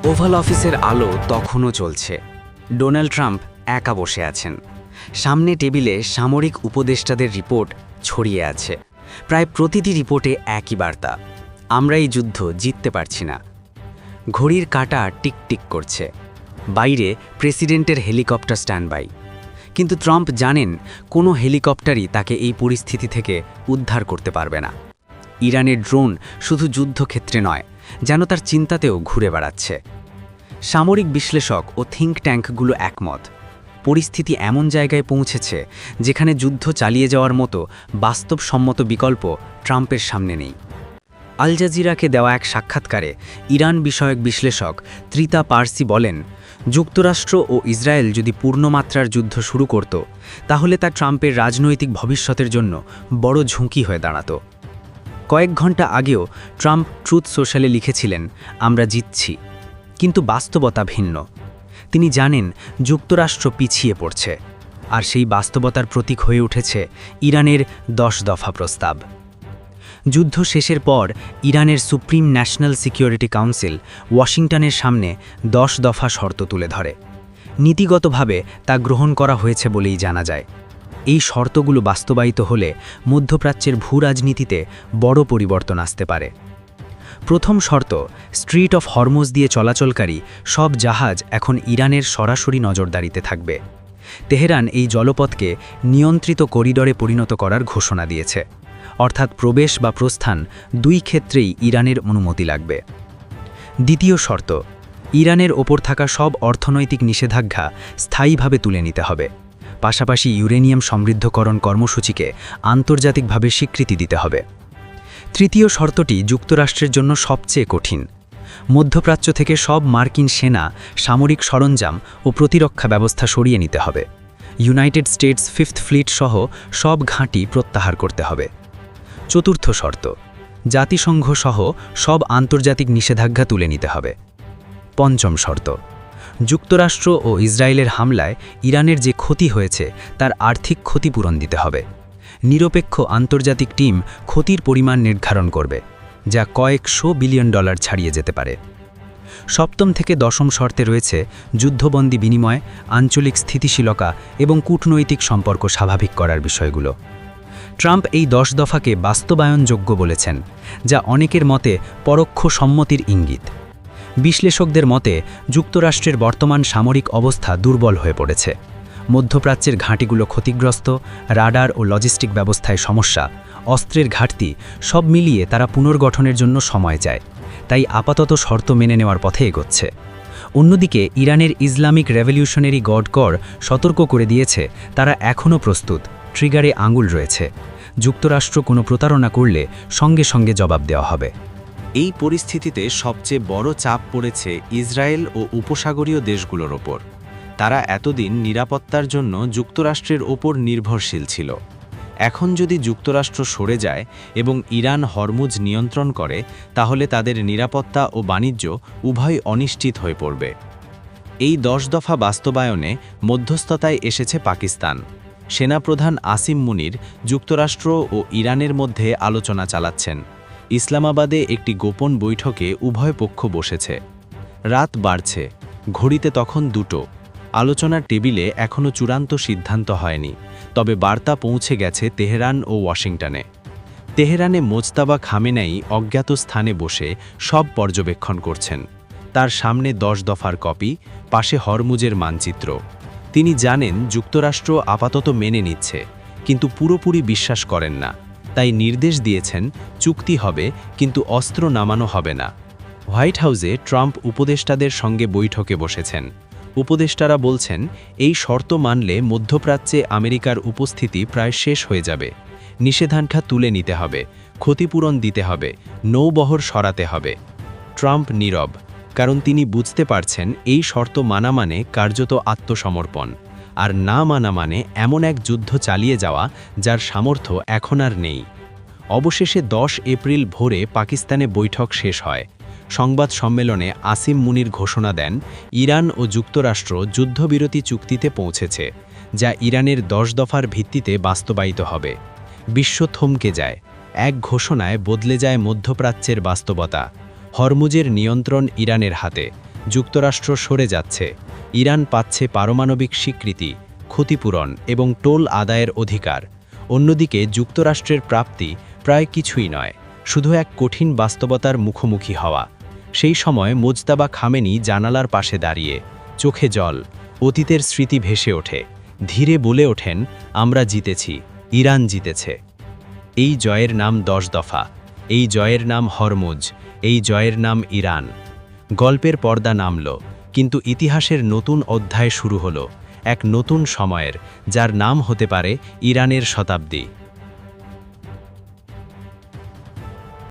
Oval অফিসের আলো তখনও চলছে। ডোনাল্ড ট্রাম্প একা বসে আছেন। সামনে টেবিলে সামরিক উপদেষ্টাদের রিপোর্ট ছড়িয়ে আছে। প্রায় প্রতিটি রিপোর্টে একই বার্তা, আমরা এই যুদ্ধ জিততে পারছি না। ঘড়ির কাঁটা টিকটিক করছে। বাইরে প্রেসিডেন্টের হেলিকপ্টার স্ট্যান্ডবাই। কিন্তু ট্রাম্প জানেন কোনো হেলিকপ্টারই তাকে এই পরিস্থিতি থেকে উদ্ধার করতে পারবে না। ইরানের ড্রোন শুধু যুদ্ধক্ষেত্রে নয়, যেন তার চিন্তাতেও ঘুরে বেড়াচ্ছে। সামরিক বিশ্লেষক ও থিঙ্ক ট্যাঙ্কগুলো একমত, পরিস্থিতি এমন জায়গায় পৌঁছেছে যেখানে যুদ্ধ চালিয়ে যাওয়ার মতো বাস্তবসম্মত বিকল্প ট্রাম্পের সামনে নেই। আল জাজিরাকে দেওয়া এক সাক্ষাৎকারে ইরান বিষয়ক বিশ্লেষক ত্রিতা পার্সি বলেন, যুক্তরাষ্ট্র ও ইসরায়েল যদি পূর্ণমাত্রার যুদ্ধ শুরু করত, তাহলে তা ট্রাম্পের রাজনৈতিক ভবিষ্যতের জন্য বড় ঝুঁকি হয়ে দাঁড়াত। কয়েক ঘন্টা আগেও ট্রাম্প ট্রুথ সোশ্যালে লিখেছিলেন, আমরা জিতছি। কিন্তু বাস্তবতা ভিন্ন। তিনি জানেন যুক্তরাষ্ট্র পিছিয়ে পড়ছে, আর সেই বাস্তবতার প্রতীক হয়ে উঠেছে ইরানের 10 দফা প্রস্তাব। যুদ্ধ শেষের পর ইরানের সুপ্রিম ন্যাশনাল সিকিউরিটি কাউন্সিল ওয়াশিংটনের সামনে 10 দফা শর্ত তুলে ধরে। নীতিগতভাবে তা গ্রহণ করা হয়েছে বলেই জানা যায়। এই শর্তগুলো বাস্তবায়িত হলে মধ্যপ্রাচ্যের ভূরাজনীতিতে বড় পরিবর্তন আসতে পারে। প্রথম শর্ত, স্ট্রিট অফ হরমুজ দিয়ে চলাচলকারী সব জাহাজ এখন ইরানের সরাসরি নজরদারিতে থাকবে। তেহরান এই জলপথকে নিয়ন্ত্রিত করিডরে পরিণত করার ঘোষণা দিয়েছে, অর্থাৎ প্রবেশ বা প্রস্থান দুই ক্ষেত্রেই ইরানের অনুমতি লাগবে। দ্বিতীয় শর্ত, ইরানের ওপর থাকা সব অর্থনৈতিক নিষেধাজ্ঞা স্থায়ীভাবে তুলে নিতে হবে। পাশাপাশি ইউরেনিয়াম সমৃদ্ধকরণ কর্মসূচিকে আন্তর্জাতিকভাবে স্বীকৃতি দিতে হবে। তৃতীয় শর্তটি যুক্তরাষ্ট্রের জন্য সবচেয়ে কঠিন। মধ্যপ্রাচ্য থেকে সব মার্কিন সেনা, সামরিক সরঞ্জাম ও প্রতিরক্ষা ব্যবস্থা সরিয়ে নিতে হবে। ইউনাইটেড স্টেটস 5th ফ্লিট সহ সব ঘাঁটি প্রত্যাহার করতে হবে। চতুর্থ শর্ত, জাতিসংঘ সহ সব আন্তর্জাতিক নিষেধাজ্ঞা তুলে নিতে হবে। পঞ্চম শর্ত, যুক্তরাষ্ট্র ও ইসরায়েলের হামলায় ইরানের যে ক্ষতি হয়েছে তার আর্থিক ক্ষতিপূরণ দিতে হবে। নিরপেক্ষ আন্তর্জাতিক টিম ক্ষতির পরিমাণ নির্ধারণ করবে, যা কয়েকশো বিলিয়ন ডলার ছাড়িয়ে যেতে পারে। সপ্তম থেকে দশম শর্তে রয়েছে যুদ্ধবন্দী বিনিময়, আঞ্চলিক স্থিতিশীলতা এবং কূটনৈতিক সম্পর্ক স্বাভাবিক করার বিষয়গুলো। ট্রাম্প এই 10 দফাকে বাস্তবায়নযোগ্য বলেছেন, যা অনেকের মতে পরোক্ষ সম্মতির ইঙ্গিত। বিশ্লেষকদের মতে যুক্তরাষ্ট্রের বর্তমান সামরিক অবস্থা দুর্বল হয়ে পড়েছে। মধ্যপ্রাচ্যের ঘাঁটিগুলো ক্ষতিগ্রস্ত, রাডার ও লজিস্টিক ব্যবস্থায় সমস্যা, অস্ত্রের ঘাটতি, সব মিলিয়ে তারা পুনর্গঠনের জন্য সময় চায়। তাই আপাতত শর্ত মেনে নেওয়ার পথে এগোচ্ছে। অন্যদিকে ইরানের ইসলামিক রেভলিউশনারি গার্ড কর সতর্ক করে দিয়েছে তারা এখনও প্রস্তুত, ট্রিগারে আঙুল রয়েছে। যুক্তরাষ্ট্র কোনো প্রতারণা করলে সঙ্গে সঙ্গে জবাব দেওয়া হবে। এই পরিস্থিতিতে সবচেয়ে বড় চাপ পড়েছে ইসরায়েল ও উপসাগরীয় দেশগুলোর ওপর। তারা এতদিন নিরাপত্তার জন্য যুক্তরাষ্ট্রের ওপর নির্ভরশীল ছিল। এখন যদি যুক্তরাষ্ট্র সরে যায় এবং ইরান হরমুজ নিয়ন্ত্রণ করে, তাহলে তাদের নিরাপত্তা ও বাণিজ্য উভয় অনিশ্চিত হয়ে পড়বে। এই 10 দফা বাস্তবায়নে মধ্যস্থতায় এসেছে পাকিস্তান। সেনাপ্রধান আসিম মুনির যুক্তরাষ্ট্র ও ইরানের মধ্যে আলোচনা চালাচ্ছেন। ইসলামাবাদে একটি গোপন বৈঠকে উভয় পক্ষ বসেছে। রাত বাড়ছে, ঘড়িতে তখন 2টো। আলোচনার টেবিলে এখনও চূড়ান্ত সিদ্ধান্ত হয়নি, তবে বার্তা পৌঁছে গেছে তেহরান ও ওয়াশিংটনে। তেহরানে মোজতাবা খামেনেই অজ্ঞাত স্থানে বসে সব পর্যবেক্ষণ করছেন। তার সামনে 10 দফার কপি, পাশে হরমুজের মানচিত্র। তিনি জানেন যুক্তরাষ্ট্র আপাতত মেনে নিচ্ছে, কিন্তু পুরোপুরি বিশ্বাস করেন না। তাই নির্দেশ দিয়েছেন চুক্তি হবে, কিন্তু অস্ত্র নামানো হবে না। হোয়াইট হাউসে ট্রাম্প উপদেষ্টাদের সঙ্গে বৈঠকে বসেছেন। উপদেষ্টারা বলছেন এই শর্ত মানলে মধ্যপ্রাচ্যে আমেরিকার উপস্থিতি প্রায় শেষ হয়ে যাবে। নিষেধাজ্ঞা তুলে নিতে হবে, ক্ষতিপূরণ দিতে হবে, নৌবহর সরাতে হবে। ট্রাম্প নীরব, কারণ তিনি বুঝতে পারছেন এই শর্ত মানা মানে কার্যত আত্মসমর্পণ, আর না মানা মানে এমন এক যুদ্ধ চালিয়ে যাওয়া যার সামর্থ্য এখন আর নেই। অবশেষে 10 এপ্রিল ভোরে পাকিস্তানে বৈঠক শেষ হয়। সংবাদ সম্মেলনে আসিম মুনির ঘোষণা দেন ইরান ও যুক্তরাষ্ট্র যুদ্ধবিরতি চুক্তিতে পৌঁছেছে, যা ইরানের 10 দফার ভিত্তিতে বাস্তবায়িত হবে। বিশ্ব থমকে যায়। এক ঘোষণায় বদলে যায় মধ্যপ্রাচ্যের বাস্তবতা। হরমুজের নিয়ন্ত্রণ ইরানের হাতে, যুক্তরাষ্ট্র সরে যাচ্ছে, ইরান পাচ্ছে পারমাণবিক স্বীকৃতি, ক্ষতিপূরণ এবং টোল আদায়ের অধিকার। অন্যদিকে যুক্তরাষ্ট্রের প্রাপ্তি প্রায় কিছুই নয়, শুধু এক কঠিন বাস্তবতার মুখোমুখি হওয়া। সেই সময় মোজতাবা খামেনি জানালার পাশে দাঁড়িয়ে, চোখে জল, অতীতের স্মৃতি ভেসে ওঠে, ধীরে বলে ওঠেন, আমরা জিতেছি, ইরান জিতেছে। এই জয়ের নাম 10 দফা, এই জয়ের নাম হরমুজ, এই জয়ের নাম ইরান। গল্পের পর্দা নামল, কিন্তু ইতিহাসের নতুন অধ্যায় শুরু হলো, এক নতুন সময়ের, যার নাম হতে পারে ইরানের শতাব্দী।